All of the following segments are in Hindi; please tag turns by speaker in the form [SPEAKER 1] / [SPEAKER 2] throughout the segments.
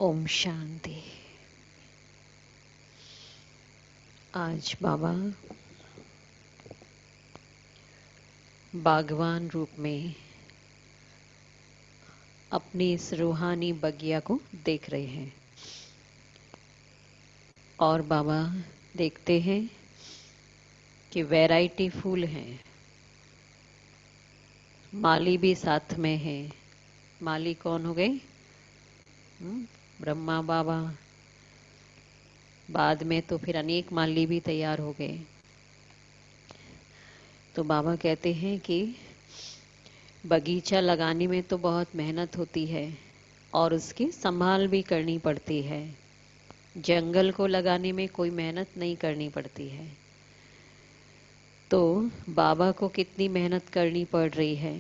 [SPEAKER 1] ओम शांति। आज बाबा बागवान रूप में अपनी इस रूहानी बगिया को देख रहे हैं और बाबा देखते हैं कि वैरायटी फूल हैं। माली भी साथ में है। माली कौन हो गए? ब्रह्मा बाबा। बाद में तो फिर अनेक माली भी तैयार हो गए। तो बाबा कहते हैं कि बगीचा लगाने में तो बहुत मेहनत होती है और उसकी संभाल भी करनी पड़ती है। जंगल को लगाने में कोई मेहनत नहीं करनी पड़ती है। तो बाबा को कितनी मेहनत करनी पड़ रही है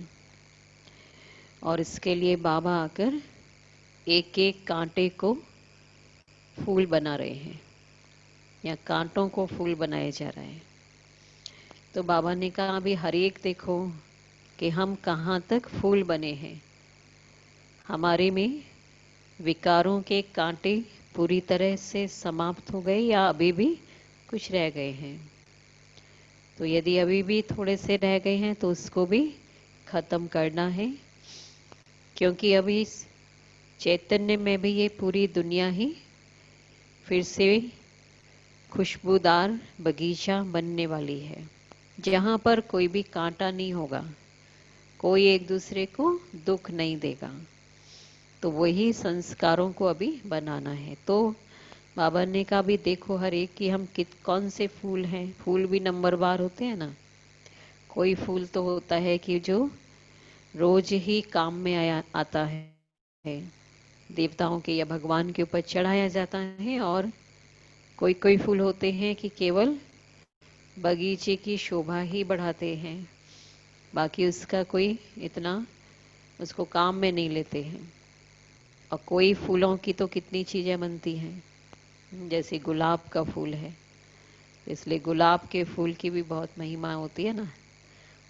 [SPEAKER 1] और इसके लिए बाबा आकर एक एक कांटे को फूल बना रहे हैं या कांटों को फूल बनाए जा रहे हैं। तो बाबा ने कहा अभी हर एक देखो कि हम कहाँ तक फूल बने हैं। हमारे में विकारों के कांटे पूरी तरह से समाप्त हो गए या अभी भी कुछ रह गए हैं। तो यदि अभी भी थोड़े से रह गए हैं तो उसको भी खत्म करना है, क्योंकि अभी इस चैतन्य में भी ये पूरी दुनिया ही फिर से खुशबूदार बगीचा बनने वाली है, जहाँ पर कोई भी कांटा नहीं होगा, कोई एक दूसरे को दुख नहीं देगा। तो वही संस्कारों को अभी बनाना है। तो बाबा ने कहा भी देखो हर एक की हम कौन से फूल हैं। फूल भी नंबरवार होते हैं ना। कोई फूल तो होता है कि जो रोज ही काम में आता है, देवताओं के या भगवान के ऊपर चढ़ाया जाता है। और कोई कोई फूल होते हैं कि केवल बगीचे की शोभा ही बढ़ाते हैं, बाकी उसका कोई इतना उसको काम में नहीं लेते हैं। और कोई फूलों की तो कितनी चीज़ें बनती हैं, जैसे गुलाब का फूल है, इसलिए गुलाब के फूल की भी बहुत महिमा होती है ना।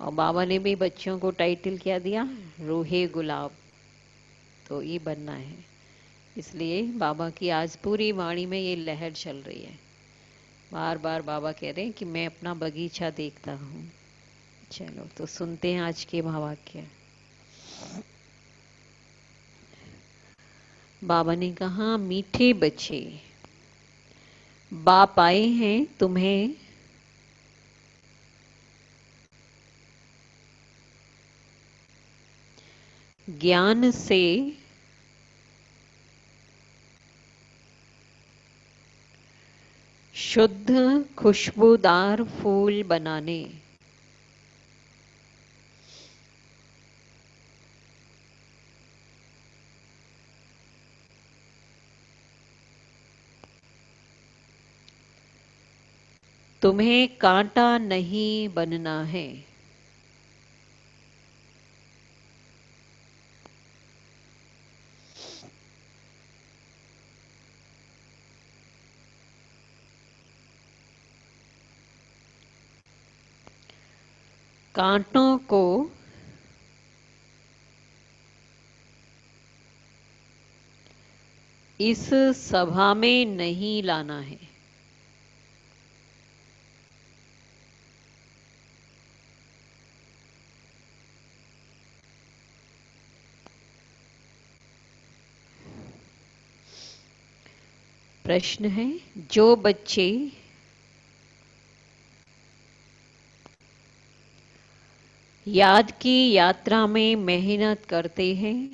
[SPEAKER 1] और बाबा ने भी बच्चों को टाइटल क्या दिया? रूहे गुलाब। तो ये बनना है। इसलिए बाबा की आज पूरी वाणी में ये लहर चल रही है। बार बार बाबा कह रहे हैं कि मैं अपना बगीचा देखता हूँ। चलो तो सुनते हैं आज के महावाक्य। बाबा ने कहा, मीठे बच्चे, बाप आए हैं तुम्हें ज्ञान से शुद्ध खुशबूदार फूल बनाने। तुम्हें कांटा नहीं बनना है। कांटों को इस सभा में नहीं लाना है। प्रश्न है, जो बच्चे याद की यात्रा में मेहनत करते हैं,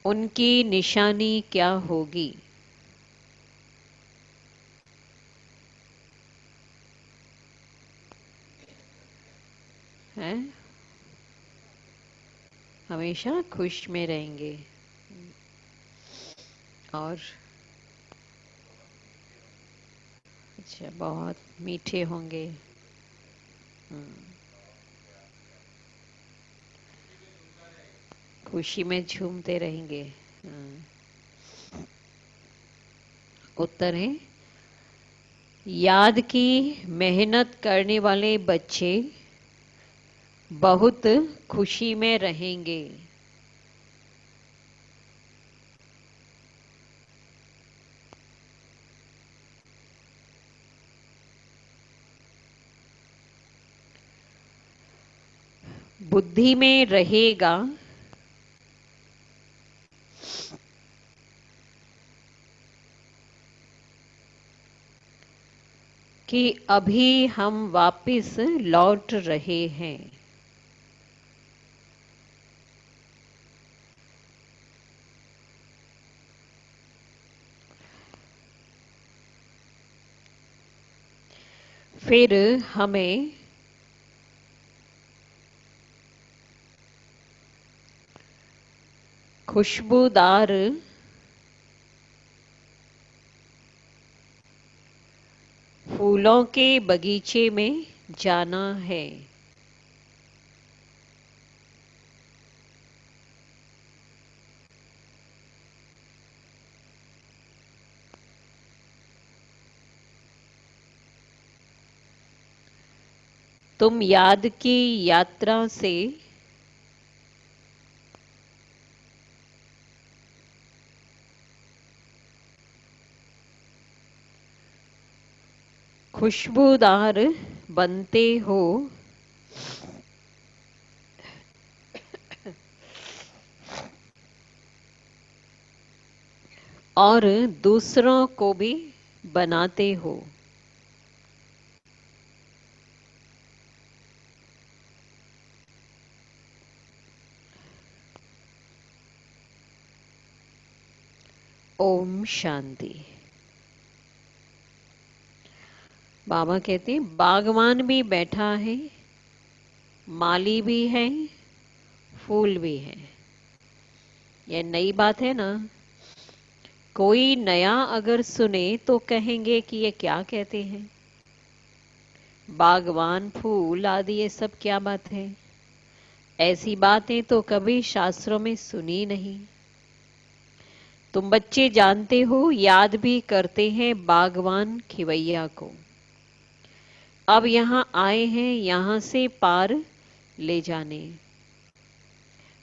[SPEAKER 1] उनकी निशानी क्या होगी? हैं? हमेशा खुश में रहेंगे और अच्छा बहुत मीठे होंगे। खुशी में झूमते रहेंगे। उत्तर है, याद की मेहनत करने वाले बच्चे बहुत खुशी में रहेंगे। बुद्धि में रहेगा कि अभी हम वापस लौट रहे हैं। फिर हमें खुशबूदार फूलों के बगीचे में जाना है। तुम याद की यात्रा से खुशबूदार बनते हो और दूसरों को भी बनाते हो। ओम शांति। बाबा कहते हैं बागवान भी बैठा है, माली भी है, फूल भी है। ये नई बात है ना। कोई नया अगर सुने तो कहेंगे कि ये क्या कहते हैं, बागवान, फूल आदि ये सब क्या बात है। ऐसी बातें तो कभी शास्त्रों में सुनी नहीं। तुम बच्चे जानते हो, याद भी करते हैं बागवान खिवैया को। अब यहाँ आए हैं यहाँ से पार ले जाने।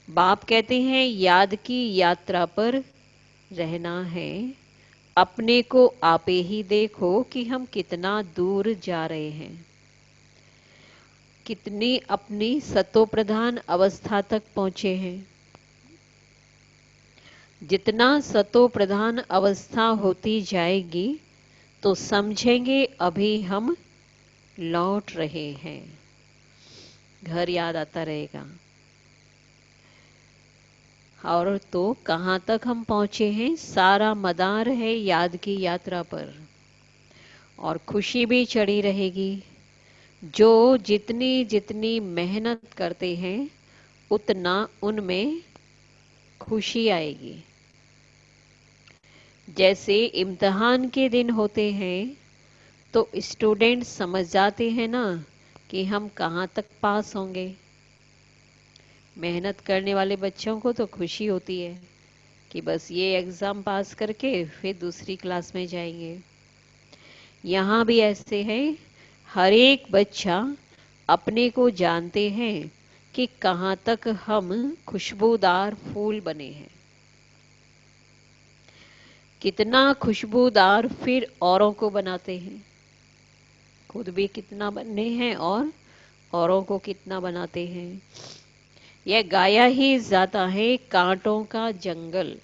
[SPEAKER 1] बाप कहते हैं याद की यात्रा पर रहना है। अपने को आपे ही देखो कि हम कितना दूर जा रहे हैं, कितनी अपनी सतो प्रधान अवस्था तक पहुंचे हैं। जितना सतो प्रधान अवस्था होती जाएगी तो समझेंगे अभी हम लौट रहे हैं। घर याद आता रहेगा। और तो कहाँ तक हम पहुंचे हैं, सारा मदार है याद की यात्रा पर। और खुशी भी चढ़ी रहेगी। जो जितनी जितनी मेहनत करते हैं उतना उनमें खुशी आएगी। जैसे इम्तिहान के दिन होते हैं तो स्टूडेंट समझ जाते हैं ना कि हम कहाँ तक पास होंगे। मेहनत करने वाले बच्चों को तो खुशी होती है कि बस ये एग्ज़ाम पास करके फिर दूसरी क्लास में जाएंगे। यहाँ भी ऐसे है, हर एक बच्चा अपने को जानते हैं कि कहाँ तक हम खुशबूदार फूल बने हैं, कितना खुशबूदार फिर औरों को बनाते हैं, खुद भी कितना बने हैं और औरों को कितना बनाते हैं। यह गाया ही जाता है कांटों का जंगल।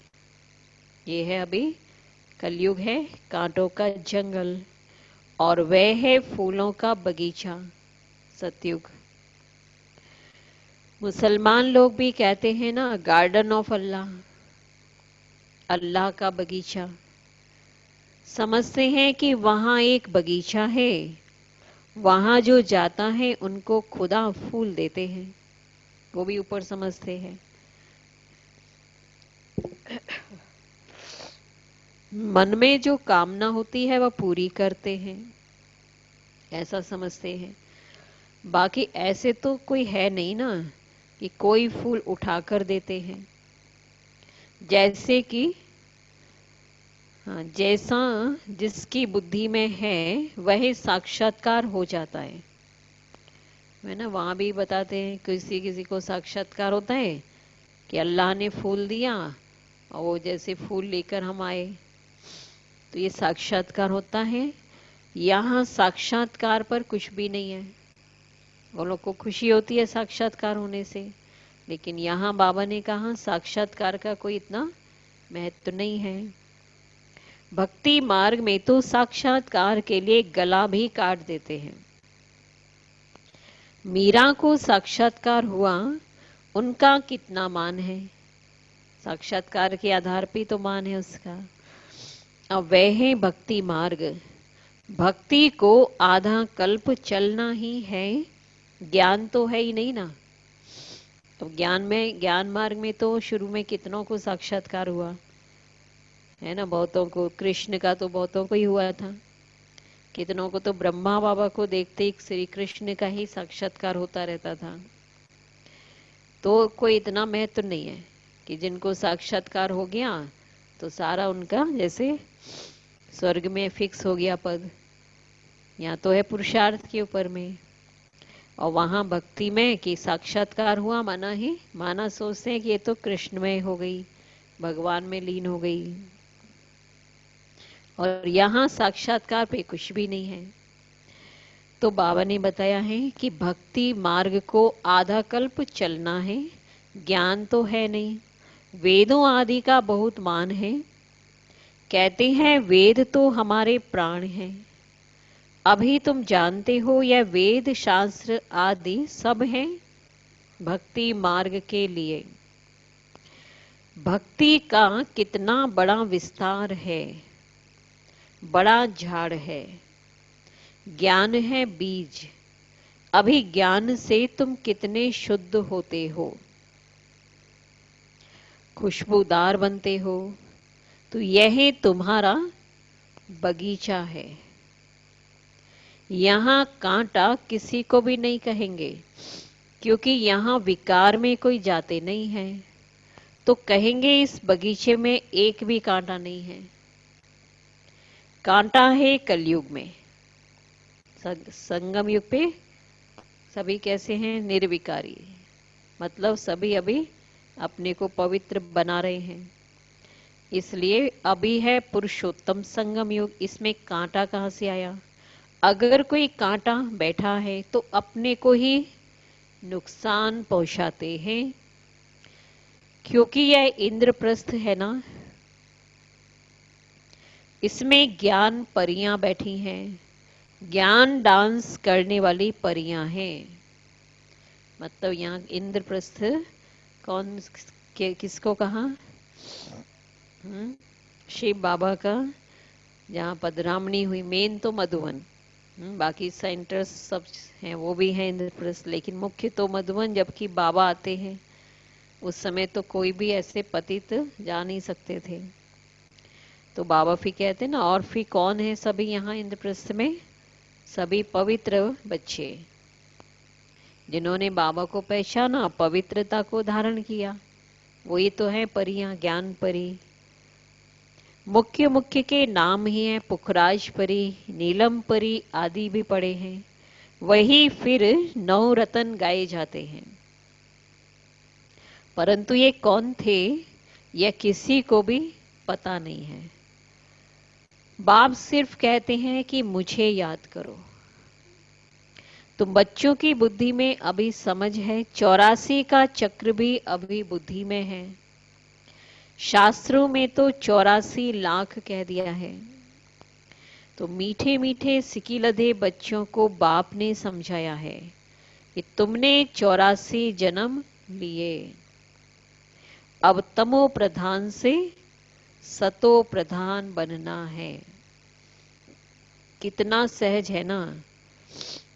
[SPEAKER 1] ये है अभी कलयुग है, कांटों का जंगल, और वह है फूलों का बगीचा सतयुग। मुसलमान लोग भी कहते हैं ना गार्डन ऑफ अल्लाह, अल्लाह का बगीचा। समझते हैं कि वहाँ एक बगीचा है, वहाँ जो जाता है उनको खुदा फूल देते हैं, वो भी ऊपर समझते हैं। मन में जो कामना होती है वह पूरी करते हैं, ऐसा समझते हैं। बाकी ऐसे तो कोई है नहीं ना कि कोई फूल उठाकर देते हैं। जैसे कि हाँ, जैसा जिसकी बुद्धि में है वही साक्षात्कार हो जाता है। है ना, वहां भी बताते हैं किसी किसी को साक्षात्कार होता है कि अल्लाह ने फूल दिया और वो जैसे फूल लेकर हम आए, तो ये साक्षात्कार होता है। यहाँ साक्षात्कार पर कुछ भी नहीं है। वो लोग को खुशी होती है साक्षात्कार होने से, लेकिन यहाँ बाबा ने कहा साक्षात्कार का कोई इतना महत्व नहीं है। भक्ति मार्ग में तो साक्षात्कार के लिए गला भी काट देते हैं। मीरा को साक्षात्कार हुआ, उनका कितना मान है, साक्षात्कार के आधार पे तो मान है उसका। अब वह है भक्ति मार्ग। भक्ति को आधा कल्प चलना ही है, ज्ञान तो है ही नहीं ना। तो ज्ञान मार्ग में तो शुरू में कितनों को साक्षात्कार हुआ है ना, बहुतों को, कृष्ण का तो बहुतों को ही हुआ था। कितनों को तो ब्रह्मा बाबा को देखते ही श्री कृष्ण का ही साक्षात्कार होता रहता था। तो कोई इतना महत्व नहीं है कि जिनको साक्षात्कार हो गया तो सारा उनका जैसे स्वर्ग में फिक्स हो गया पद। यहाँ तो है पुरुषार्थ के ऊपर में, और वहां भक्ति में कि साक्षात्कार हुआ माना सोचते हैं कि ये तो कृष्णमय हो गई, भगवान में लीन हो गई, और यहाँ साक्षात्कार पे कुछ भी नहीं है। तो बाबा ने बताया है कि भक्ति मार्ग को आधा कल्प चलना है, ज्ञान तो है नहीं। वेदों आदि का बहुत मान है, कहते हैं वेद तो हमारे प्राण हैं। अभी तुम जानते हो यह वेद शास्त्र आदि सब हैं भक्ति मार्ग के लिए। भक्ति का कितना बड़ा विस्तार है, बड़ा झाड़ है। ज्ञान है बीज, अभी ज्ञान से तुम कितने शुद्ध होते हो, खुशबूदार बनते हो। तो यह तुम्हारा बगीचा है। यहाँ कांटा किसी को भी नहीं कहेंगे, क्योंकि यहाँ विकार में कोई जाते नहीं है। तो कहेंगे इस बगीचे में एक भी कांटा नहीं है। कांटा है कलयुग में, संगम युग पे सभी कैसे हैं, निर्विकारी, मतलब सभी अभी अपने को पवित्र बना रहे हैं। इसलिए अभी है पुरुषोत्तम संगम युग, इसमें कांटा कहाँ से आया। अगर कोई कांटा बैठा है तो अपने को ही नुकसान पहुंचाते हैं, क्योंकि यह इंद्रप्रस्थ है ना, इसमें ज्ञान परियां बैठी हैं, ज्ञान डांस करने वाली परियां हैं। मतलब यहाँ इंद्रप्रस्थ कौन किसको कहा, शिव बाबा का जहाँ पधरामणी हुई, मेन तो मधुवन, बाकी सेंटर्स सब हैं वो भी हैं इंद्रप्रस्थ, लेकिन मुख्य तो मधुवन। जबकि बाबा आते हैं उस समय तो कोई भी ऐसे पतित जा नहीं सकते थे। तो बाबा फिर कहते ना, और फिर कौन है सभी यहाँ इंद्रप्रस्थ में, सभी पवित्र बच्चे जिन्होंने बाबा को पहचाना, पवित्रता को धारण किया, वही तो है परियां, ज्ञान परी। मुख्य मुख्य के नाम ही हैं पुखराज परी, नीलम परी आदि भी पड़े हैं। वही फिर 9 रतन गाए जाते हैं। परंतु ये कौन थे यह किसी को भी पता नहीं है। बाप सिर्फ कहते हैं कि मुझे याद करो। तुम बच्चों की बुद्धि में अभी समझ है, 84 का चक्र भी अभी बुद्धि में है। शास्त्रों में तो 84 लाख कह दिया है। तो मीठे मीठे सिकिलधे बच्चों को बाप ने समझाया है कि तुमने 84 जन्म लिए, अब तमो प्रधान से सतो प्रधान बनना है। कितना सहज है ना।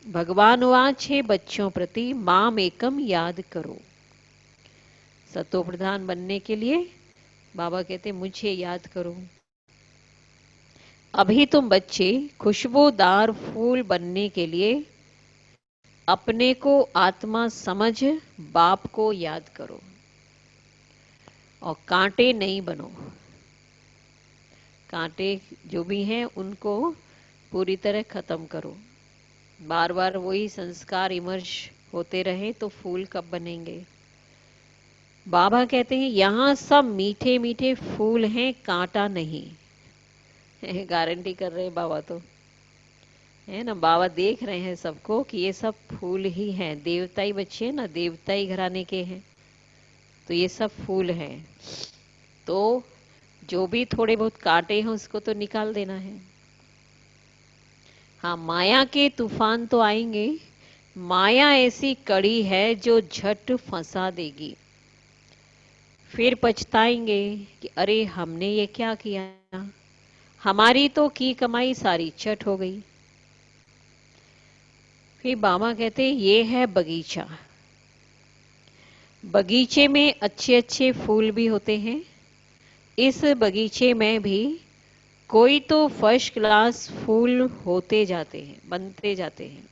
[SPEAKER 1] भगवान वाच है बच्चों प्रति, माम एकम याद करो। सतो प्रधान बनने के लिए बाबा कहते मुझे याद करो। अभी तुम बच्चे खुशबूदार फूल बनने के लिए अपने को आत्मा समझ बाप को याद करो, और कांटे नहीं बनो। कांटे जो भी हैं उनको पूरी तरह खत्म करो। बार बार वही संस्कार इमर्ज होते रहे तो फूल कब बनेंगे। बाबा कहते हैं यहाँ सब मीठे मीठे फूल हैं, कांटा नहीं। गारंटी कर रहे हैं बाबा तो, है ना। बाबा देख रहे हैं सबको कि ये सब फूल ही हैं, देवताई बच्चे हैं ना, देवताई घराने के हैं, तो ये सब फूल हैं। तो जो भी थोड़े बहुत कांटे हैं उसको तो निकाल देना है। हाँ, माया के तूफान तो आएंगे। माया ऐसी कड़ी है जो झट फंसा देगी। फिर पछताएंगे कि अरे हमने ये क्या किया, हमारी तो की कमाई सारी चट हो गई। फिर बाबा कहते ये है बगीचा, बगीचे में अच्छे अच्छे फूल भी होते हैं। इस बगीचे में भी कोई तो फर्स्ट क्लास फूल होते जाते हैं, बनते जाते हैं।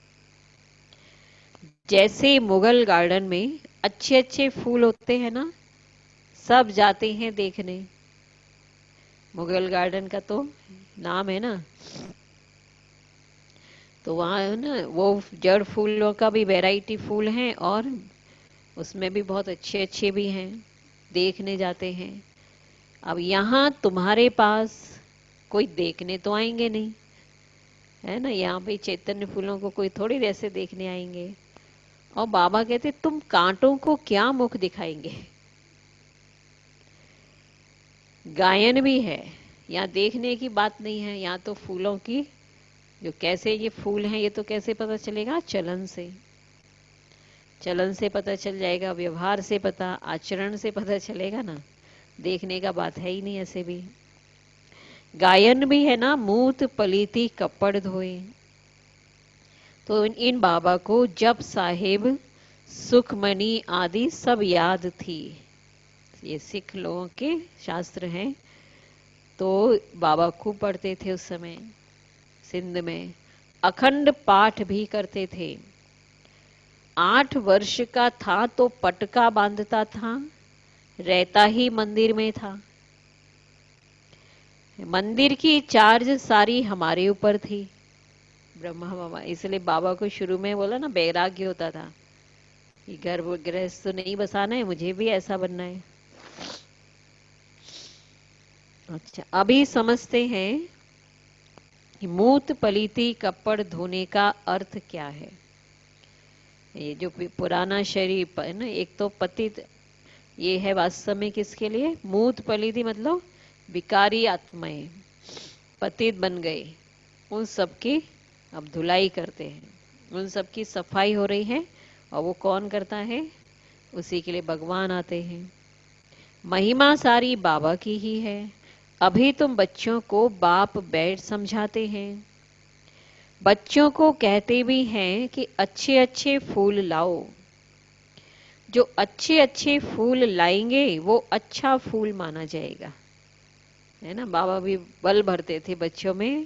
[SPEAKER 1] जैसे मुगल गार्डन में अच्छे अच्छे फूल होते हैं ना, सब जाते हैं देखने। मुगल गार्डन का तो नाम है ना, तो वहाँ है ना वो जड़ फूलों का भी वैरायटी फूल हैं, और उसमें भी बहुत अच्छे अच्छे भी हैं, देखने जाते हैं। अब यहाँ तुम्हारे पास कोई देखने तो आएंगे नहीं, है ना। यहाँ पे चैतन्य फूलों को कोई थोड़ी वैसे देखने आएंगे। और बाबा कहते तुम कांटों को क्या मुख दिखाएंगे। गायन भी है, यहाँ देखने की बात नहीं है, यहाँ तो फूलों की, जो कैसे ये फूल हैं ये तो कैसे पता चलेगा, चलन से। चलन से पता चल जाएगा, व्यवहार से पता, आचरण से पता चलेगा ना, देखने का बात है ही नहीं ऐसे भी। गायन भी है ना, मूत पलीती कपड़ धोए। तो इन बाबा को जब साहेब सुखमणि आदि सब याद थी। ये सिख लोगों के शास्त्र हैं, तो बाबा खूब पढ़ते थे उस समय सिंध में, अखंड पाठ भी करते थे। 8 वर्ष का था तो पटका बांधता था, रहता ही मंदिर में था। मंदिर की चार्ज सारी हमारे ऊपर थी, ब्रह्मा बाबा। इसलिए बाबा को शुरू में बोला ना, वैराग्य होता था कि घर गृहस्थ तो नहीं बसाना है, मुझे भी ऐसा बनना है। अच्छा, अभी समझते हैं कि मूत पलीती कपड़ धोने का अर्थ क्या है। ये जो पुराना शरीर है ना, एक तो पतित, ये है वास्तव में किसके लिए, मूत पलीती मतलब विकारी आत्माएं पतित बन गए, उन सबकी अब धुलाई करते हैं, उन सबकी सफाई हो रही है। और वो कौन करता है, उसी के लिए भगवान आते हैं। महिमा सारी बाबा की ही है। अभी तुम बच्चों को बाप बैठ समझाते हैं, बच्चों को कहते भी हैं कि अच्छे अच्छे फूल लाओ। जो अच्छे अच्छे फूल लाएंगे वो अच्छा फूल माना जाएगा, है ना। बाबा भी बल भरते थे बच्चों में,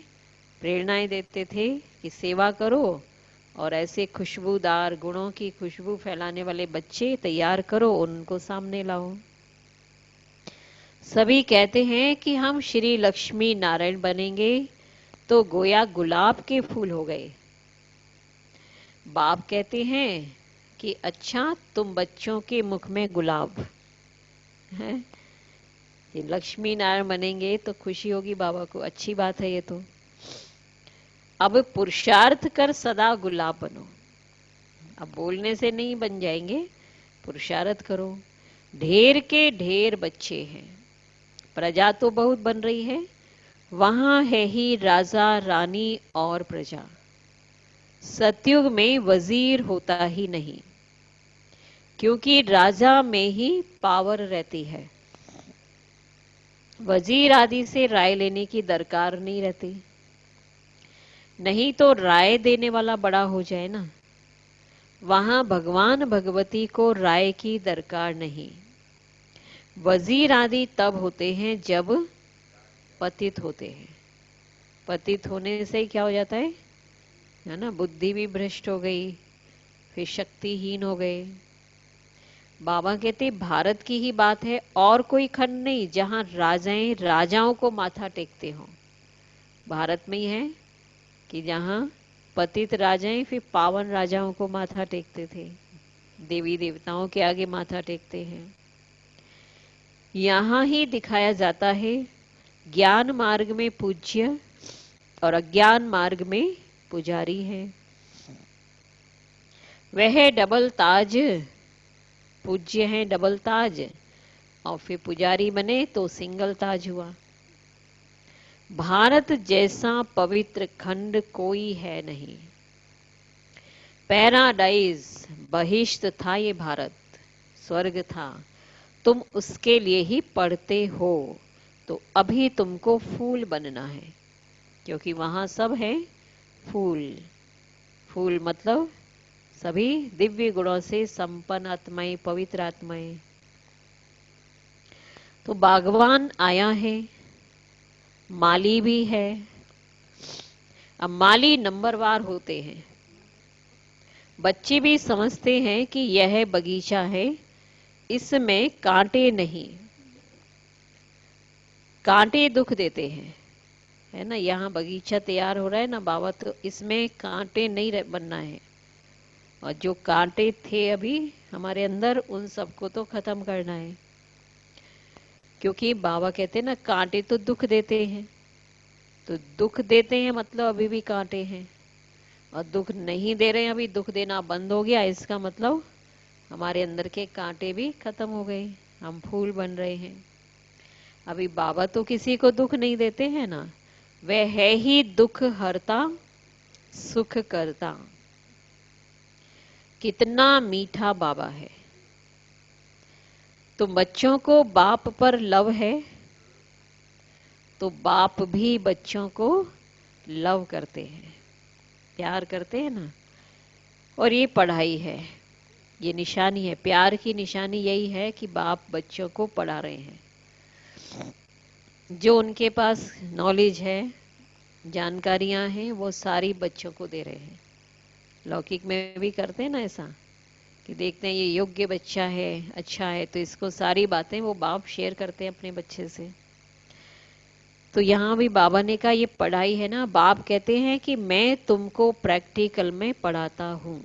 [SPEAKER 1] प्रेरणाएं देते थे कि सेवा करो, और ऐसे खुशबूदार गुणों की खुशबू फैलाने वाले बच्चे तैयार करो, उनको सामने लाओ। सभी कहते हैं कि हम श्री लक्ष्मी नारायण बनेंगे, तो गोया गुलाब के फूल हो गए। बाप कहते हैं कि अच्छा तुम बच्चों के मुख में गुलाब है, ये लक्ष्मी नारायण बनेंगे तो खुशी होगी बाबा को, अच्छी बात है ये तो। अब पुरुषार्थ कर सदा गुलाब बनो। अब बोलने से नहीं बन जाएंगे, पुरुषार्थ करो। ढेर के ढेर बच्चे हैं, प्रजा तो बहुत बन रही है, वहां है ही राजा रानी और प्रजा। सतयुग में वजीर होता ही नहीं, क्योंकि राजा में ही पावर रहती है। वजीर आदि से राय लेने की दरकार नहीं रहती, नहीं तो राय देने वाला बड़ा हो जाए ना। वहां भगवान भगवती को राय की दरकार नहीं। वजीर आदि तब होते हैं जब पतित होते हैं। पतित होने से ही क्या हो जाता है ना, बुद्धि भी भ्रष्ट हो गई, फिर शक्तिहीन हो गए। बाबा कहते भारत की ही बात है, और कोई खंड नहीं जहां राजाएं राजाओं को माथा टेकते हों। भारत में ही है कि जहां पतित राजाएं फिर पावन राजाओं को माथा टेकते थे, देवी देवताओं के आगे माथा टेकते हैं। यहाँ ही दिखाया जाता है ज्ञान मार्ग में पूज्य और अज्ञान मार्ग में पुजारी है। वह डबल ताज पूज्य है, डबल ताज, और फिर पुजारी बने तो सिंगल ताज हुआ। भारत जैसा पवित्र खंड कोई है नहीं। पैराडाइज बहिष्ट था ये भारत, स्वर्ग था। तुम उसके लिए ही पढ़ते हो, तो अभी तुमको फूल बनना है, क्योंकि वहां सब है फूल। फूल मतलब सभी दिव्य गुणों से संपन्न आत्माएं, पवित्र आत्माएं। तो बागवान आया है, माली भी है। अब माली नंबरवार होते हैं। बच्चे भी समझते हैं कि यह बगीचा है, इसमें कांटे नहीं। कांटे दुख देते हैं, है ना। यहाँ बगीचा तैयार हो रहा है ना बाबा, तो इसमें कांटे नहीं बनना है। और जो कांटे थे अभी हमारे अंदर, उन सबको तो खत्म करना है। क्योंकि बाबा कहते हैं ना, कांटे तो दुख देते हैं। तो दुख देते हैं मतलब अभी भी कांटे हैं। और दुख नहीं दे रहे हैं, अभी दुख देना बंद हो गया, इसका मतलब हमारे अंदर के कांटे भी खत्म हो गए, हम फूल बन रहे हैं। अभी बाबा तो किसी को दुख नहीं देते हैं ना, वह है ही दुख हरता सुख करता। कितना मीठा बाबा है। तो बच्चों को बाप पर लव है, तो बाप भी बच्चों को लव करते हैं, प्यार करते हैं ना। और ये पढ़ाई है, ये निशानी है, प्यार की निशानी यही है कि बाप बच्चों को पढ़ा रहे हैं। जो उनके पास नॉलेज है, जानकारियां हैं, वो सारी बच्चों को दे रहे हैं। लौकिक में भी करते हैं ना ऐसा, कि देखते हैं ये योग्य बच्चा है, अच्छा है, तो इसको सारी बातें वो बाप शेयर करते हैं अपने बच्चे से। तो यहाँ भी बाबा ने कहा ये पढ़ाई है ना, बाप कहते हैं कि मैं तुमको प्रैक्टिकल में पढ़ाता हूँ।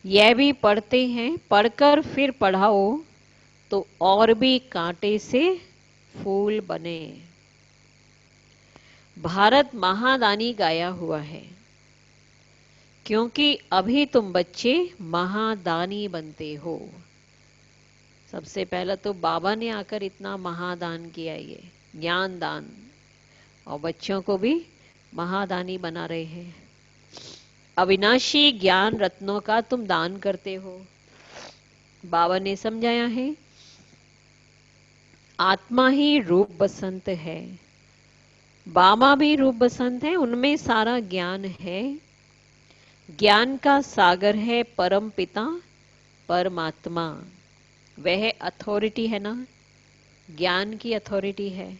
[SPEAKER 1] यह भी पढ़ते हैं, पढ़कर फिर पढ़ाओ तो और भी कांटे से फूल बने। भारत महादानी गाया हुआ है, क्योंकि अभी तुम बच्चे महादानी बनते हो। सबसे पहला तो बाबा ने आकर इतना महादान किया, ये ज्ञान दान, और बच्चों को भी महादानी बना रहे हैं। अविनाशी ज्ञान रत्नों का तुम दान करते हो। बाबा ने समझाया है, आत्मा ही रूप बसंत है, बाबा भी रूप बसंत है, उनमें सारा ज्ञान है। ज्ञान का सागर है परम पिता परमात्मा, वह अथॉरिटी है ना, ज्ञान की अथॉरिटी है।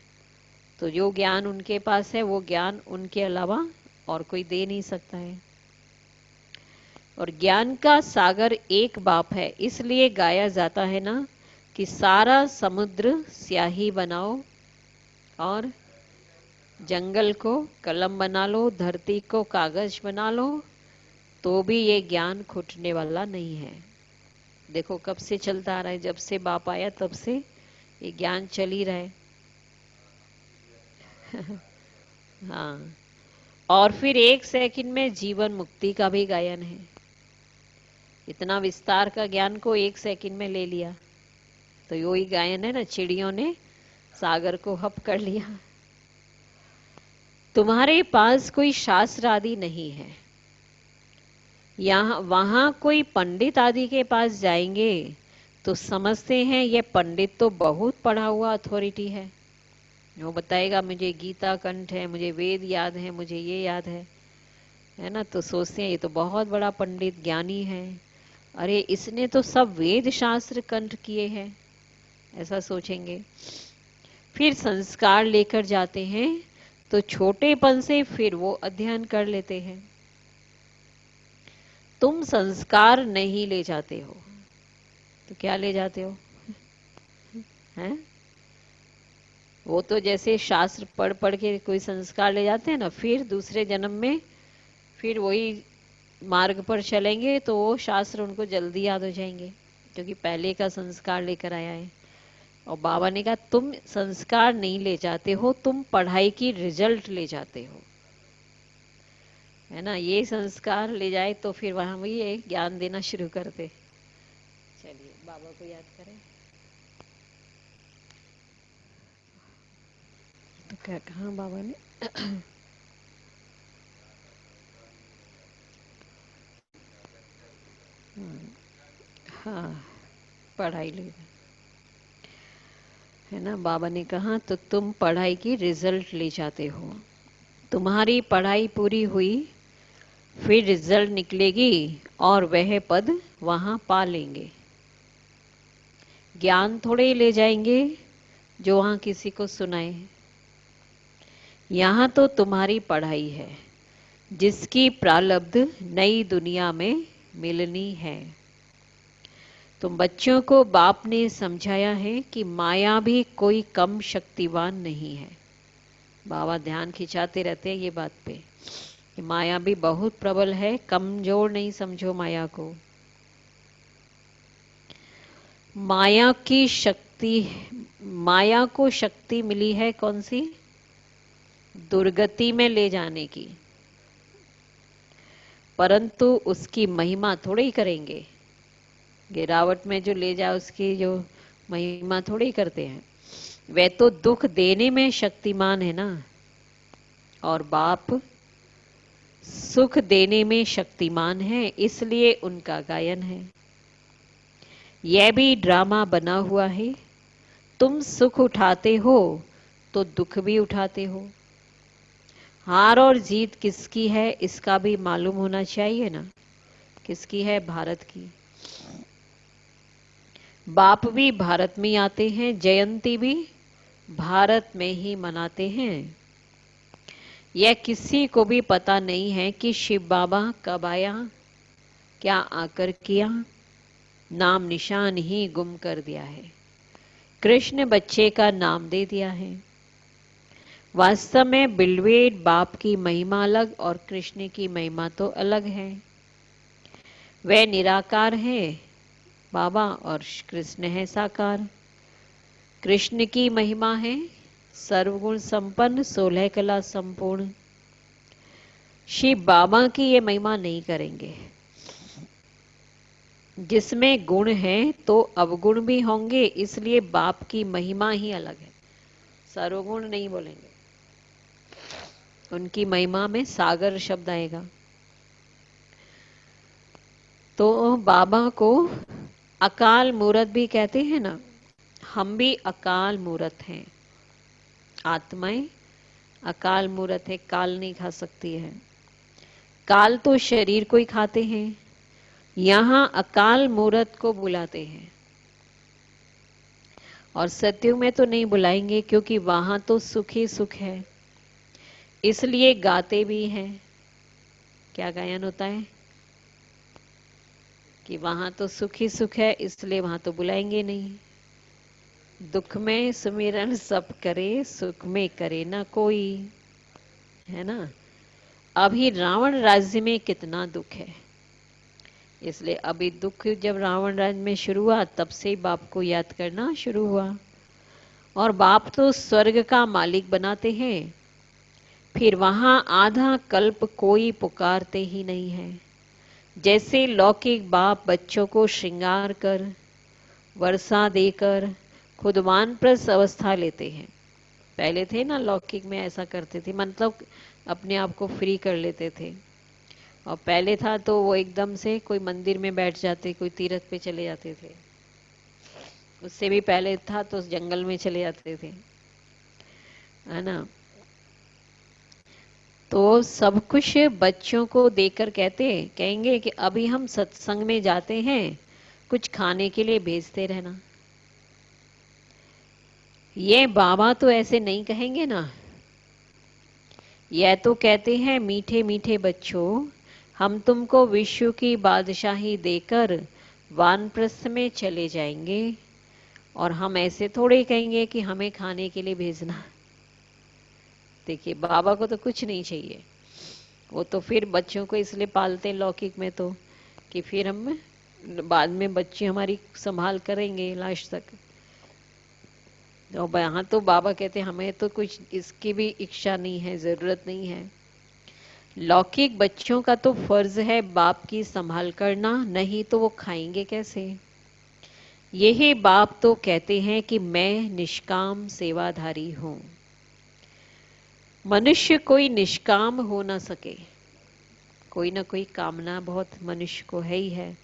[SPEAKER 1] तो जो ज्ञान उनके पास है, वो ज्ञान उनके अलावा और कोई दे नहीं सकता है। और ज्ञान का सागर एक बाप है, इसलिए गाया जाता है ना कि सारा समुद्र स्याही बनाओ और जंगल को कलम बना लो, धरती को कागज बना लो, तो भी ये ज्ञान छूटने वाला नहीं है। देखो कब से चलता आ रहा है, जब से बाप आया तब से ये ज्ञान चल ही रहा है। हाँ, और फिर 1 सेकंड में जीवन मुक्ति का भी गायन है। इतना विस्तार का ज्ञान को 1 सेकंड में ले लिया, तो यो ही गायन है ना, चिड़ियों ने सागर को हप कर लिया। तुम्हारे पास कोई शास्त्र आदि नहीं है, यहाँ वहां कोई पंडित आदि के पास जाएंगे तो समझते हैं ये पंडित तो बहुत पढ़ा हुआ अथॉरिटी है, वो बताएगा मुझे गीता कंठ है, मुझे वेद याद है, मुझे ये याद है ना। तो सोचते हैं ये तो बहुत बड़ा पंडित ज्ञानी है, अरे इसने तो सब वेद शास्त्र कंठ किए हैं, ऐसा सोचेंगे। फिर संस्कार लेकर जाते हैं तो छोटेपन से फिर वो अध्ययन कर लेते हैं। तुम संस्कार नहीं ले जाते हो तो क्या ले जाते हो, हैं? वो तो जैसे शास्त्र पढ़ पढ़ के कोई संस्कार ले जाते हैं ना, फिर दूसरे जन्म में फिर वही मार्ग पर चलेंगे तो वो शास्त्र उनको जल्दी याद हो जाएंगे, क्योंकि पहले का संस्कार लेकर आया है। और बाबा ने कहा तुम संस्कार नहीं ले जाते हो, तुम पढ़ाई की रिजल्ट ले जाते हो, है ना। ये संस्कार ले जाए तो फिर वहां भी ये ज्ञान देना शुरू करते। चलिए बाबा को याद करें। तो क्या कहा बाबा ने? हाँ, पढ़ाई ले, है ना। बाबा ने कहा तो तुम पढ़ाई की रिजल्ट ले जाते हो, तुम्हारी पढ़ाई पूरी हुई, फिर रिजल्ट निकलेगी और वह पद वहां पा लेंगे। ज्ञान थोड़े ले जाएंगे जो वहां किसी को सुनाए। यहाँ तो तुम्हारी पढ़ाई है जिसकी प्रारब्ध नई दुनिया में मिलनी है। तुम बच्चों को बाप ने समझाया है कि माया भी कोई कम शक्तिवान नहीं है। बाबा ध्यान खिंचाते रहते हैं ये बात पे कि माया भी बहुत प्रबल है, कमजोर नहीं समझो माया को। माया की शक्ति, माया को शक्ति मिली है कौन सी? दुर्गति में ले जाने की, परंतु उसकी महिमा थोड़ी ही करेंगे। गिरावट में जो ले जाए उसकी जो महिमा थोड़ी ही करते हैं। वे तो दुख देने में शक्तिमान है ना, और बाप सुख देने में शक्तिमान है, इसलिए उनका गायन है। यह भी ड्रामा बना हुआ है, तुम सुख उठाते हो तो दुख भी उठाते हो। हार और जीत किसकी है इसका भी मालूम होना चाहिए ना। किसकी है? भारत की। बाप भी भारत में आते हैं, जयंती भी भारत में ही मनाते हैं। यह किसी को भी पता नहीं है कि शिव बाबा कब आया, क्या आकर किया, नाम निशान ही गुम कर दिया है। कृष्ण बच्चे का नाम दे दिया है। वास्तव में बिल्वेड बाप की महिमा अलग और कृष्ण की महिमा तो अलग है। वे निराकार है बाबा और कृष्ण है साकार। कृष्ण की महिमा है सर्वगुण संपन्न, 16 कला संपूर्ण। शिव बाबा की ये महिमा नहीं करेंगे। जिसमें गुण है तो अवगुण भी होंगे, इसलिए बाप की महिमा ही अलग है, सर्वगुण नहीं बोलेंगे। उनकी महिमा में सागर शब्द आएगा। तो बाबा को अकाल मूरत भी कहते हैं ना। हम भी अकाल मूरत हैं, आत्माएं अकाल मूरत है, काल नहीं खा सकती है। काल तो शरीर को ही खाते हैं, यहां अकाल मूरत को बुलाते हैं। और सत्युग में तो नहीं बुलाएंगे क्योंकि वहां तो सुख ही सुख है, इसलिए गाते भी हैं। क्या गायन होता है कि वहां तो सुख ही सुख है, इसलिए वहां तो बुलाएंगे नहीं। दुख में सुमिरन सब करे, सुख में करे ना कोई, है ना। अभी रावण राज्य में कितना दुख है, इसलिए अभी दुख जब रावण राज्य में शुरू हुआ तब से बाप को याद करना शुरू हुआ। और बाप तो स्वर्ग का मालिक बनाते हैं, फिर वहां आधा कल्प कोई पुकारते ही नहीं है। जैसे लौकिक बाप बच्चों को श्रृंगार कर, वर्षा देकर खुद वानप्रस्थ अवस्था लेते हैं। पहले थे ना लौकिक में ऐसा करते थे, मतलब अपने आप को फ्री कर लेते थे। और पहले था तो वो एकदम से कोई मंदिर में बैठ जाते, कोई तीर्थ पे चले जाते थे। उससे भी पहले था तो जंगल में चले जाते थे, है ना। तो सब कुछ बच्चों को देकर कहेंगे कि अभी हम सत्संग में जाते हैं, कुछ खाने के लिए भेजते रहना। ये बाबा तो ऐसे नहीं कहेंगे ना। यह तो कहते हैं मीठे मीठे बच्चों, हम तुमको विश्व की बादशाही देकर वानप्रस्थ में चले जाएंगे, और हम ऐसे थोड़े कहेंगे कि हमें खाने के लिए भेजना। देखिए बाबा को तो कुछ नहीं चाहिए, वो तो फिर बच्चों को इसलिए पालते हैं लौकिक में तो कि फिर हम बाद में बच्चे हमारी संभाल करेंगे लास्ट तक। और यहाँ तो बाबा कहते हैं हमें तो कुछ इसकी भी इच्छा नहीं है, जरूरत नहीं है। लौकिक बच्चों का तो फर्ज है बाप की संभाल करना, नहीं तो वो खाएंगे कैसे। यही बाप तो कहते हैं कि मैं निष्काम सेवाधारी हूं। मनुष्य कोई निष्काम हो ना सके, कोई ना कोई कामना बहुत मनुष्य को है ही है।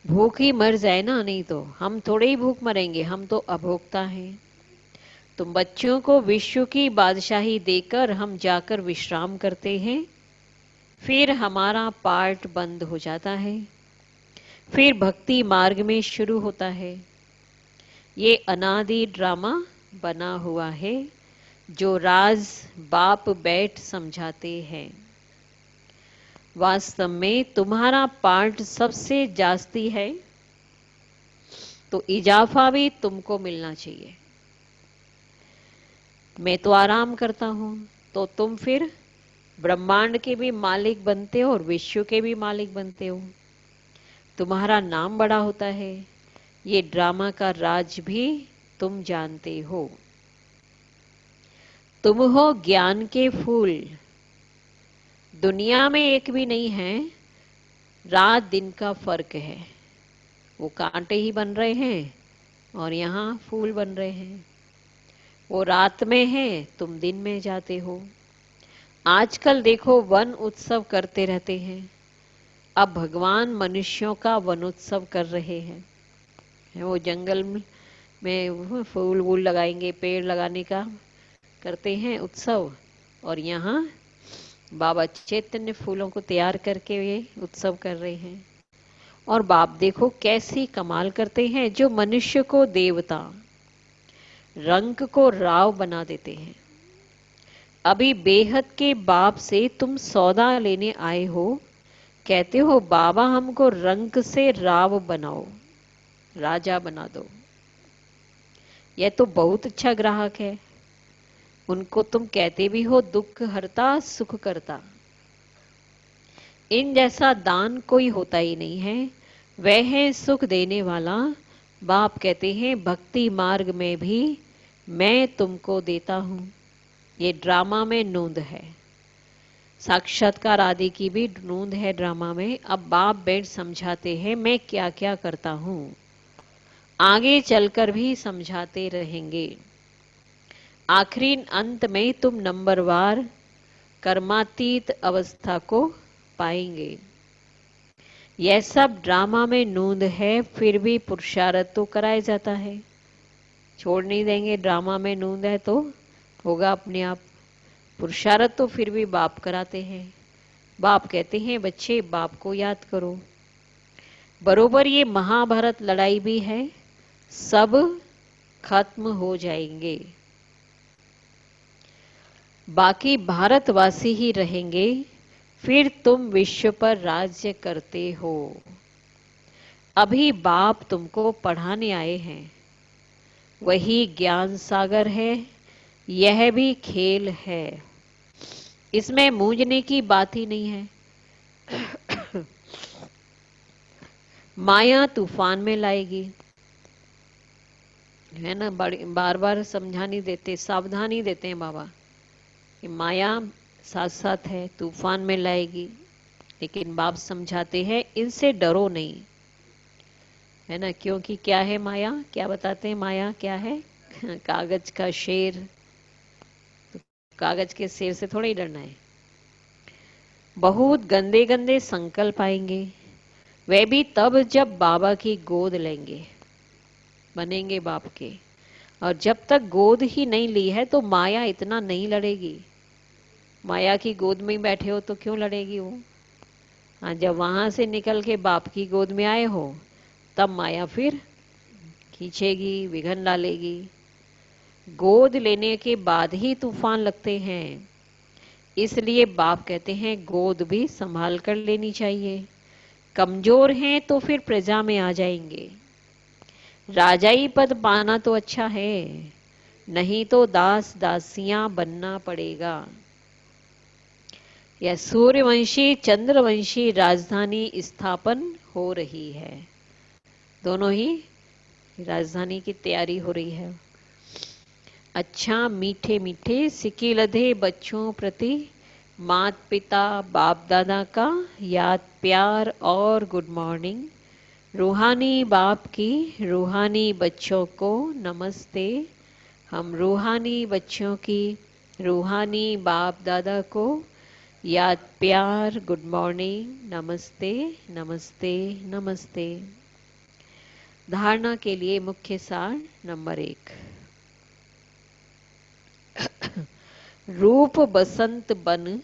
[SPEAKER 1] भूख ही मर जाए ना, नहीं तो हम थोड़े ही भूख मरेंगे, हम तो अभोक्ता हैं। तो बच्चों को विश्व की बादशाही देकर हम जाकर विश्राम करते हैं, फिर हमारा पार्ट बंद हो जाता है, फिर भक्ति मार्ग में शुरू होता है। ये अनादि ड्रामा बना हुआ है जो राज बाप बैठ समझाते हैं। वास्तव में तुम्हारा पार्ट सबसे जास्ती है, तो इजाफा भी तुमको मिलना चाहिए। मैं तो आराम करता हूं, तो तुम फिर ब्रह्मांड के भी मालिक बनते हो और विश्व के भी मालिक बनते हो। तुम्हारा नाम बड़ा होता है, ये ड्रामा का राज भी तुम जानते हो। तुम हो ज्ञान के फूल, दुनिया में एक भी नहीं है, रात दिन का फर्क है। वो कांटे ही बन रहे हैं और यहाँ फूल बन रहे हैं। वो रात में है, तुम दिन में जाते हो। आजकल देखो वन उत्सव करते रहते हैं, अब भगवान मनुष्यों का वनोत्सव कर रहे हैं। वो जंगल में फूल वूल लगाएंगे, पेड़ लगाने का करते हैं उत्सव, और यहाँ बाबा चैतन्य फूलों को तैयार करके ये उत्सव कर रहे हैं। और बाप देखो कैसी कमाल करते हैं, जो मनुष्य को देवता, रंग को राव बना देते हैं। अभी बेहद के बाप से तुम सौदा लेने आए हो, कहते हो बाबा हमको रंग से राव बनाओ, राजा बना दो। यह तो बहुत अच्छा ग्राहक है। उनको तुम कहते भी हो दुख हरता सुख करता। इन जैसा दान कोई होता ही नहीं है, वह है सुख देने वाला। बाप कहते हैं भक्ति मार्ग में भी मैं तुमको देता हूं। ये ड्रामा में नूंद है, साक्षात्कार आदि की भी नूंद है ड्रामा में। अब बाप बैठ समझाते हैं मैं क्या क्या करता हूं, आगे चलकर भी समझाते रहेंगे। आखिरी अंत में तुम नंबरवार कर्मातीत अवस्था को पाएंगे। यह सब ड्रामा में नूंद है, फिर भी पुरुषार्थ तो कराया जाता है। छोड़ नहीं देंगे, ड्रामा में नूंद है तो होगा अपने आप। पुरुषार्थ तो फिर भी बाप कराते हैं। बाप कहते हैं बच्चे बाप को याद करो। बरोबर ये महाभारत लड़ाई भी है, सब खत्म हो जाएंगे, बाकी भारतवासी ही रहेंगे, फिर तुम विश्व पर राज्य करते हो। अभी बाप तुमको पढ़ाने आए हैं, वही ज्ञान सागर है, यह भी खेल है, इसमें मूंझने की बात ही नहीं है। माया तूफान में लाएगी, है ना, बार बार समझानी देते, सावधानी देते हैं बाबा कि माया साथ साथ है, तूफान में लाएगी। लेकिन बाप समझाते हैं इनसे डरो नहीं, है ना, क्योंकि क्या है माया, क्या बताते हैं माया क्या है? कागज का शेर, तो कागज के शेर से थोड़ा ही डरना है। बहुत गंदे गंदे संकल्प आएंगे, वे भी तब जब बाबा की गोद लेंगे, बनेंगे बाप के। और जब तक गोद ही नहीं ली है तो माया इतना नहीं लड़ेगी। माया की गोद में ही बैठे हो तो क्यों लड़ेगी वो? हाँ, जब वहां से निकल के बाप की गोद में आए हो तब माया फिर खींचेगी, विघन डालेगी। गोद लेने के बाद ही तूफान लगते हैं, इसलिए बाप कहते हैं गोद भी संभाल कर लेनी चाहिए। कमजोर हैं तो फिर प्रजा में आ जाएंगे। राजाई पद पाना तो अच्छा है, नहीं तो दास दासियां बनना पड़ेगा। यह सूर्यवंशी चंद्रवंशी राजधानी स्थापन हो रही है। दोनों ही राजधानी की तैयारी हो रही है। अच्छा मीठे मीठे सिक्के लधे बच्चों प्रति मात पिता बाप दादा का याद प्यार और गुड मॉर्निंग। रूहानी बाप की रूहानी बच्चों को नमस्ते। हम रूहानी बच्चों की रूहानी बाप दादा को याद प्यार गुड मॉर्निंग नमस्ते नमस्ते नमस्ते। धारणा के लिए मुख्य सार नंबर 1। रूप बसंत बन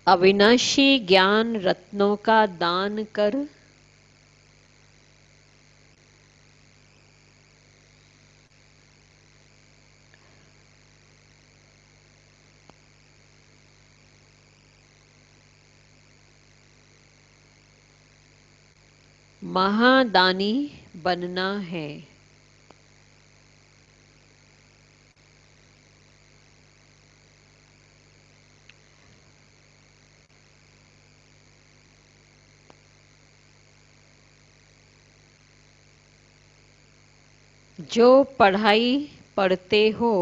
[SPEAKER 1] अविनाशी ज्ञान रत्नों का दान कर महादानी बनना है। जो पढ़ाई पढ़ते हो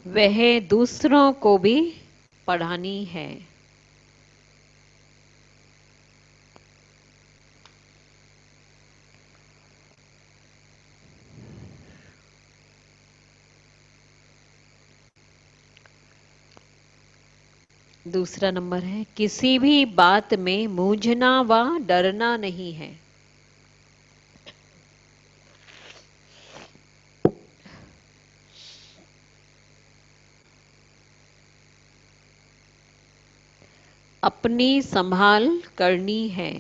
[SPEAKER 1] वह दूसरों को भी पढ़ानी है। दूसरा नंबर है किसी भी बात में मूंझना व डरना नहीं है। अपनी संभाल करनी है।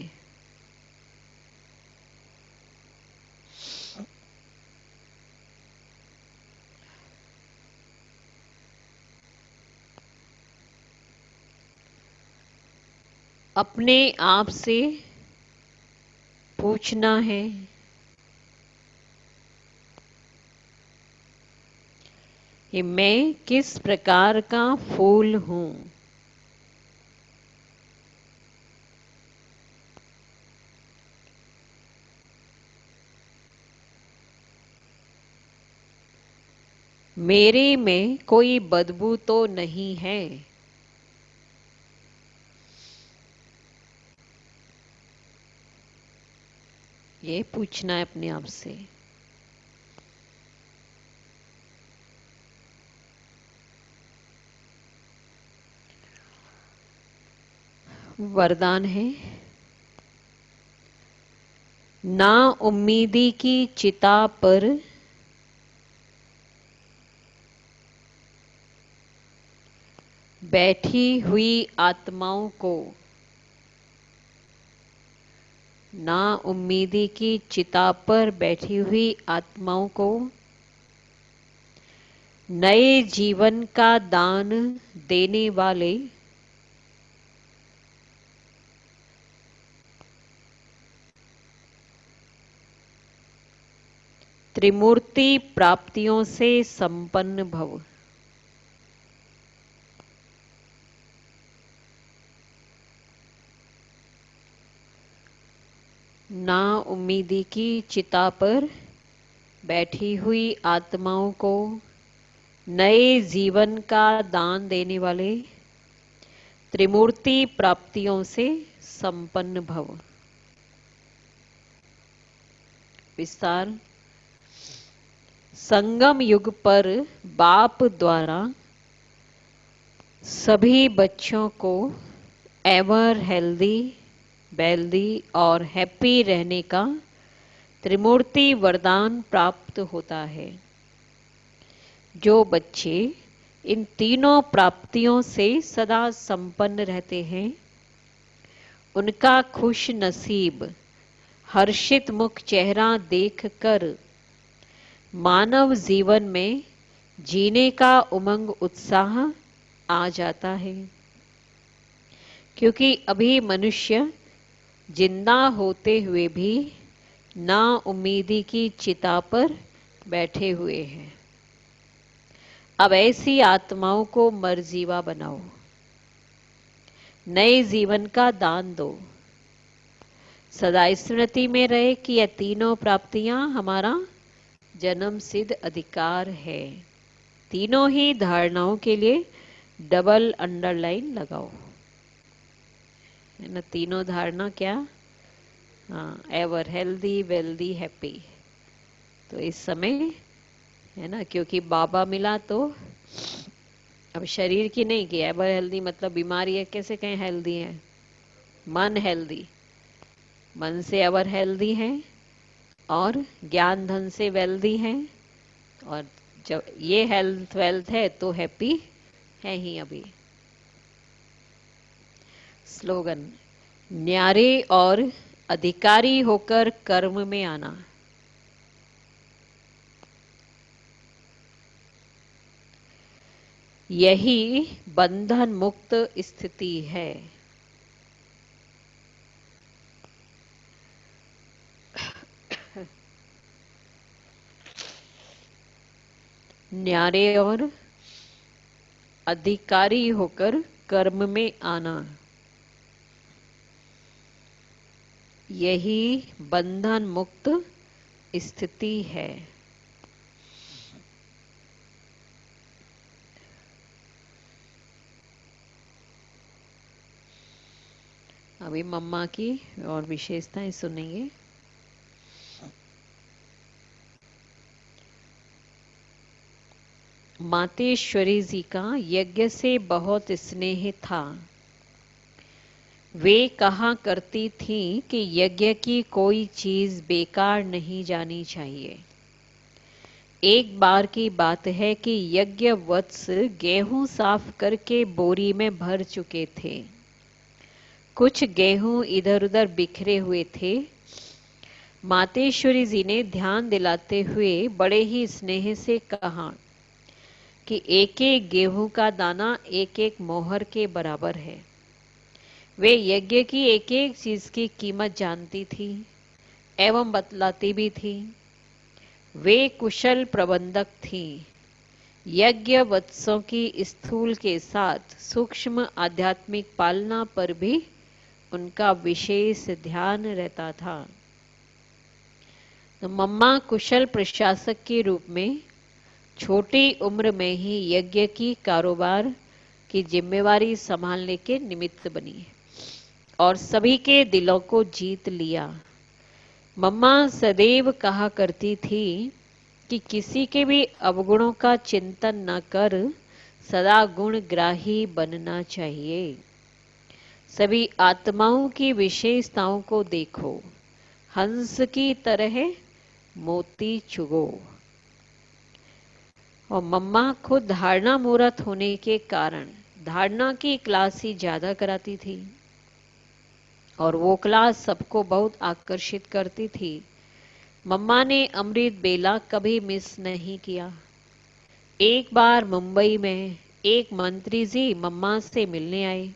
[SPEAKER 1] अपने आप से पूछना है कि मैं किस प्रकार का फूल हूं। मेरे में कोई बदबू तो नहीं है। ये पूछना है अपने आप से। वरदान है ना उम्मीदी की चिता पर बैठी हुई आत्माओं को ना उम्मीदी की चिता पर बैठी हुई आत्माओं को नए जीवन का दान देने वाले त्रिमूर्ति प्राप्तियों से संपन्न भव। ना उम्मीदी की चिता पर बैठी हुई आत्माओं को नए जीवन का दान देने वाले त्रिमूर्ति प्राप्तियों से संपन्न भव। विस्तार संगम युग पर बाप द्वारा सभी बच्चों को एवर हेल्दी वेल्दी और हैप्पी रहने का त्रिमूर्ति वरदान प्राप्त होता है। जो बच्चे इन तीनों प्राप्तियों से सदा संपन्न रहते हैं, उनका खुश नसीब हर्षित मुख चेहरा देखकर मानव जीवन में जीने का उमंग उत्साह आ जाता है। क्योंकि अभी मनुष्य जिंदा होते हुए भी ना उम्मीदी की चिता पर बैठे हुए हैं। अब ऐसी आत्माओं को मरजीवा बनाओ, नए जीवन का दान दो। सदा स्मृति में रहे कि यह तीनों प्राप्तियां हमारा जन्म सिद्ध अधिकार है। तीनों ही धारणाओं के लिए डबल अंडरलाइन लगाओ, है ना। तीनों धारणा क्या? हाँ, एवर हेल्दी वेल्दी हैप्पी। तो इस समय, है ना, क्योंकि बाबा मिला तो अब शरीर की नहीं कि एवर हेल्दी मतलब बीमारी है, कैसे कहें हेल्दी है? मन हेल्दी, मन से एवर हेल्दी है और ज्ञान धन से वेल्दी है। और जब ये हेल्थ वेल्थ है तो हैप्पी है ही अभी। स्लोगन, न्यारे और अधिकारी होकर कर्म में आना। यही बंधन मुक्त स्थिति है। न्यारे और अधिकारी होकर कर्म में आना, यही बंधन मुक्त स्थिति है। अभी मम्मा की और विशेषताएं सुनेंगे। मातेश्वरी जी का यज्ञ से बहुत स्नेह था। वे कहा करती थीं कि यज्ञ की कोई चीज बेकार नहीं जानी चाहिए। एक बार की बात है कि यज्ञ वत्स गेहूं साफ करके बोरी में भर चुके थे। कुछ गेहूं इधर उधर बिखरे हुए थे। मातेश्वरी जी ने ध्यान दिलाते हुए बड़े ही स्नेह से कहा कि एक एक गेहूं का दाना एक एक मोहर के बराबर है। वे यज्ञ की एक एक चीज की कीमत जानती थी एवं बतलाती भी थी। वे कुशल प्रबंधक थी। यज्ञ वत्सों की स्थूल के साथ सूक्ष्म आध्यात्मिक पालना पर भी उनका विशेष ध्यान रहता था। तो मम्मा कुशल प्रशासक के रूप में छोटी उम्र में ही यज्ञ की कारोबार की जिम्मेवारी संभालने के निमित्त बनी और सभी के दिलों को जीत लिया। मम्मा सदैव कहा करती थी कि किसी के भी अवगुणों का चिंतन न कर सदा गुणग्राही बनना चाहिए। सभी आत्माओं की विशेषताओं को देखो, हंस की तरह मोती चुगो। और मम्मा खुद धारणा मूर्त होने के कारण धारणा की क्लास ही ज्यादा कराती थी और वो क्लास सबको बहुत आकर्षित करती थी। मम्मा ने अमृत बेला कभी मिस नहीं किया। एक बार मुंबई में एक मंत्री जी मम्मा से मिलने आए।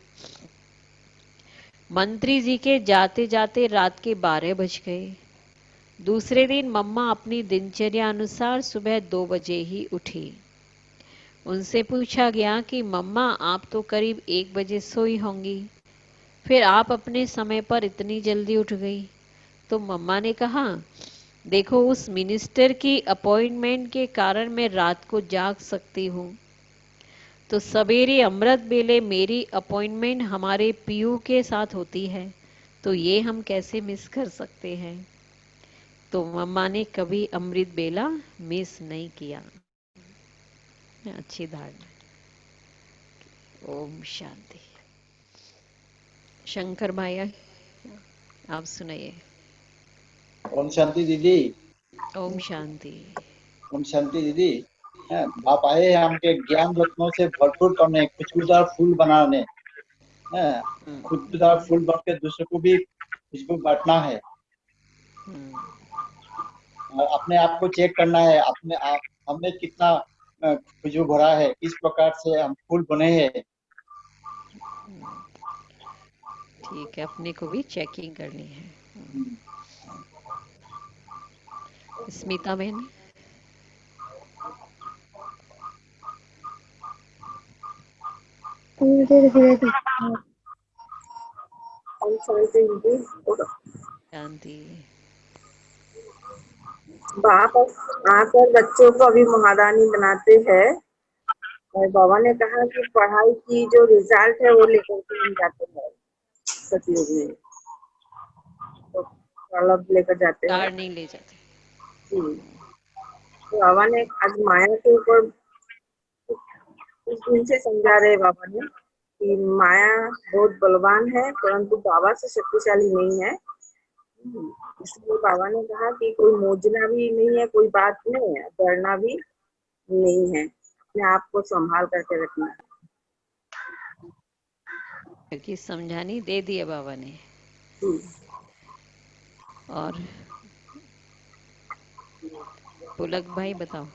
[SPEAKER 1] मंत्री जी के जाते जाते रात के 12 बज गए। दूसरे दिन मम्मा अपनी दिनचर्या अनुसार सुबह 2 बजे ही उठी। उनसे पूछा गया कि मम्मा आप तो करीब 1 बजे सोई होंगी, फिर आप अपने समय पर इतनी जल्दी उठ गई। तो मम्मा ने कहा, देखो उस मिनिस्टर की अपॉइंटमेंट के कारण मैं रात को जाग सकती हूँ, तो सवेरे अमृत बेले मेरी अपॉइंटमेंट हमारे पीयू के साथ होती है, तो ये हम कैसे मिस कर सकते हैं। तो मम्मा ने कभी अमृत बेला मिस नहीं किया। अच्छी धारणा। ओम शांति। शंकर भाई आप सुनाइए।
[SPEAKER 2] ओम शांति दीदी।
[SPEAKER 1] ओम शांति।
[SPEAKER 2] ओम शांति दीदी। हैं, आप आए हैं हमके ज्ञान रत्नों से भरपूर करने, खुशबूदार फूल बनाने। हैं, खुशबूदार
[SPEAKER 1] हम्म,
[SPEAKER 2] फूल बन के दूसरों को भी खुशबू बांटना है।
[SPEAKER 1] हम्म,
[SPEAKER 2] और अपने आप को चेक करना है, अपने आप हमने कितना खुशबू भरा है, किस प्रकार से हम फूल बने हैं।
[SPEAKER 1] ठीक है, अपने को भी चेकिंग करनी है।
[SPEAKER 2] हम्म।
[SPEAKER 1] स्मिता बहन। शांति।
[SPEAKER 3] बाप आकर बच्चों को अभी महादानी बनाते हैं और बाबा ने कहा कि पढ़ाई की जो रिजल्ट है वो लेकर के हम जाते हैं सतयुग में, तो अलग लेकर जाते हैं।
[SPEAKER 1] कार नहीं ले जाते।
[SPEAKER 3] तो बाबा ने आज माया के ऊपर कुछ दिन से समझा रहे बाबा ने कि माया बहुत बलवान है परंतु बाबा से शक्तिशाली नहीं है। इसलिए बाबा ने कहा कि कोई मोजना भी नहीं है, कोई बात नहीं है, डरना भी नहीं है, अपने आप को संभाल करके रखना है।
[SPEAKER 1] क्योंकि समझानी दे दिया बाबा ने। और पुलक भाई बताओ।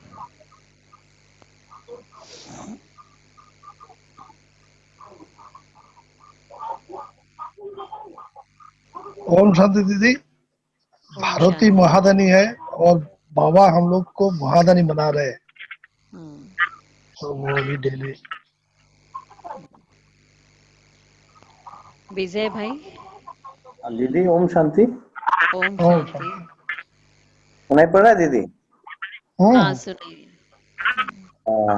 [SPEAKER 4] ओम शांति दीदी।
[SPEAKER 1] ओम
[SPEAKER 4] भारती
[SPEAKER 1] शांति।
[SPEAKER 4] महादानी है और बाबा हम लोग को महादानी बना रहे हैं,
[SPEAKER 1] हम्म,
[SPEAKER 4] तो वो भी डेली।
[SPEAKER 1] विजय भाई।
[SPEAKER 5] दीदी ओम शांति।
[SPEAKER 1] ओम
[SPEAKER 4] ओम
[SPEAKER 1] शांति।
[SPEAKER 4] शांति।
[SPEAKER 5] सुनाई पड़ रहा है दीदी?
[SPEAKER 1] हाँ,
[SPEAKER 4] हम्म।
[SPEAKER 1] सुनिए।
[SPEAKER 5] हाँ।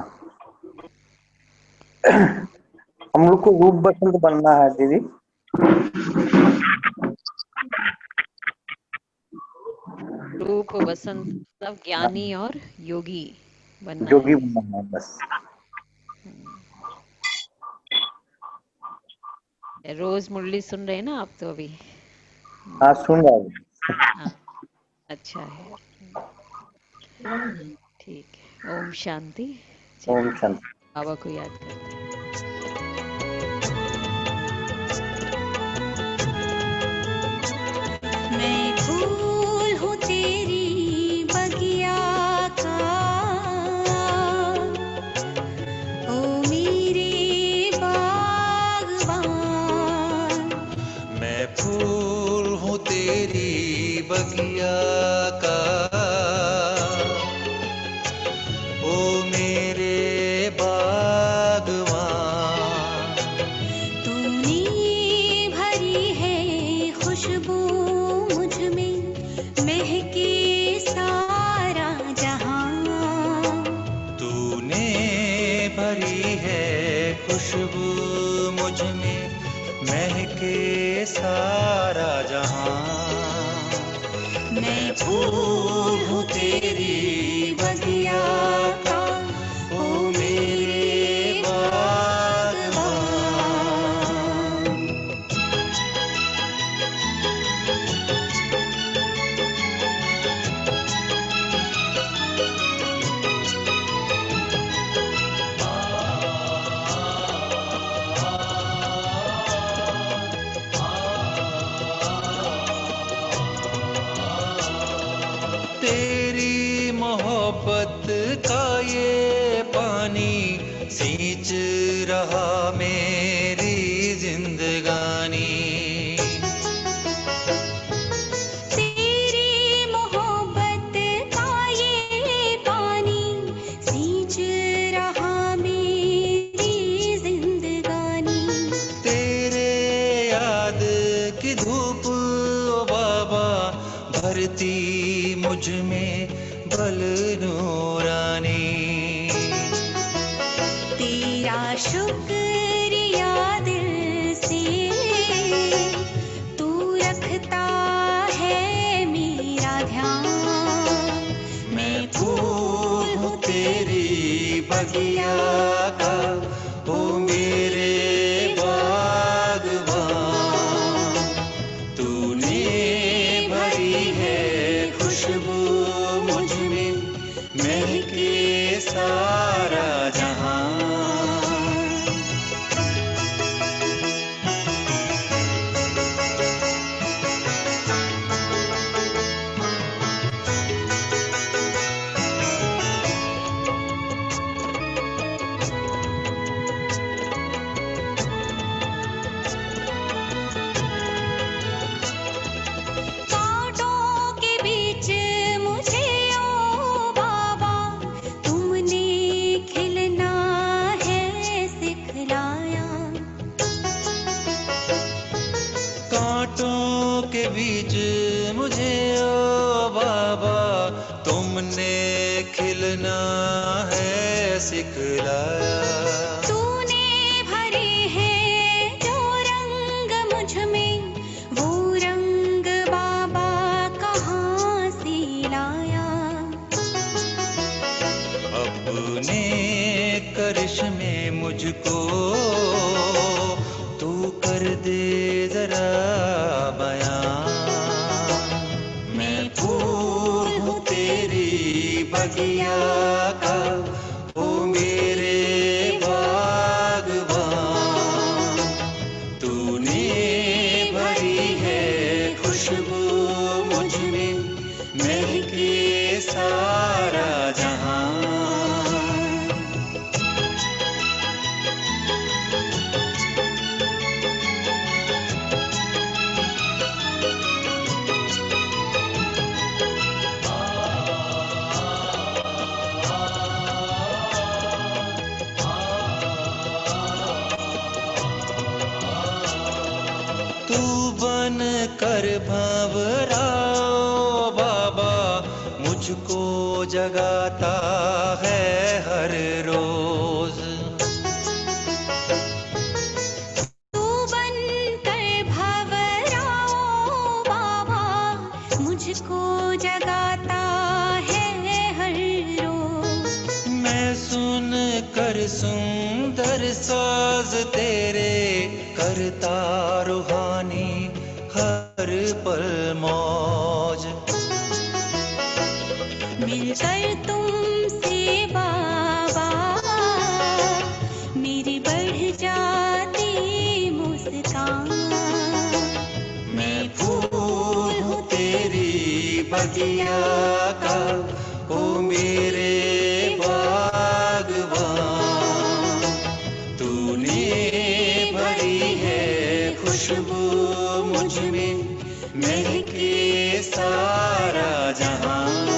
[SPEAKER 5] हम लोग को रूप बसंत बनना है दीदी।
[SPEAKER 1] रूप बसंत मतलब ज्ञानी और योगी बनना
[SPEAKER 5] जोगी
[SPEAKER 1] है।
[SPEAKER 5] बनना है बस।
[SPEAKER 1] रोज मुरली सुन रहे हैं ना आप तो अभी?
[SPEAKER 5] हाँ सुन रहा हूँ।
[SPEAKER 1] हाँ, अच्छा है। ठीक है, ओम शांति।
[SPEAKER 5] ओम
[SPEAKER 1] चलिए
[SPEAKER 5] शांति।
[SPEAKER 1] बाबा को याद करते हैं।
[SPEAKER 6] मैं फूल हूँ तेरी बगिया का, ओ मेरे बागबान।
[SPEAKER 7] मैं फूल हूँ तेरी बगिया का, ओ मेरे बागवान।
[SPEAKER 6] तूने भरी है खुशबू मुझ में, महके सारा जहां।
[SPEAKER 7] तूने भरी है खुशबू मुझ में, महके सारा जहां।
[SPEAKER 6] मैं फूल हूँ तेरी बगिया का, ओ मेरे बागबान।
[SPEAKER 7] तेरी मोहब्बत का ये पानी सींच रहा मेरी जिंदगानी।
[SPEAKER 6] तेरी मोहब्बत का ये पानी सींच रहा मेरी जिंदगानी।
[SPEAKER 7] तेरे याद की धूप ओ बाबा भरती मुझ में बल नूरानी।
[SPEAKER 6] तेरा शुक्रिया दिल से तू रखता है मेरा ध्यान। मैं फूल हूँ तेरी
[SPEAKER 7] बगिया का, ओ मेरे बागवान। तूने सारा जहां।
[SPEAKER 6] कांटों के बीच मुझे ओ बाबा तुमने खिलना है सिखलाया।
[SPEAKER 7] कांटों के बीच मुझे ओ बाबा तुमने खिलना है सिखलाया।
[SPEAKER 6] तूने भरे हैं जो रंग मुझ में वो रंग बाबा कहाँ से लाया।
[SPEAKER 7] अपने करिश्मे मुझको तू कर दे जरा बयां। मैं फूल हूँ तेरी बगिया का, ओ मेरे बागबान। तूने भरी है खुशबू मुझ में, महके सारा जहां। तू बन कर भंवरा ओ बाबा मुझको जगाता है हर रोज।
[SPEAKER 6] तू बनकर भंवरा ओ बाबा मुझको जगाता है हर रोज।
[SPEAKER 7] मैं सुन कर सुंदर साज तेरे करता रूहानी हर पल मौज।
[SPEAKER 6] मिलकर तुमसे बाबा मेरी बढ़ जाती मुस्कान।
[SPEAKER 7] मैं फूल हूँ तेरी बगिया का, ओ मेरे बागबान। तूने भरी है खुशबू मुझ में, महके सारा जहां।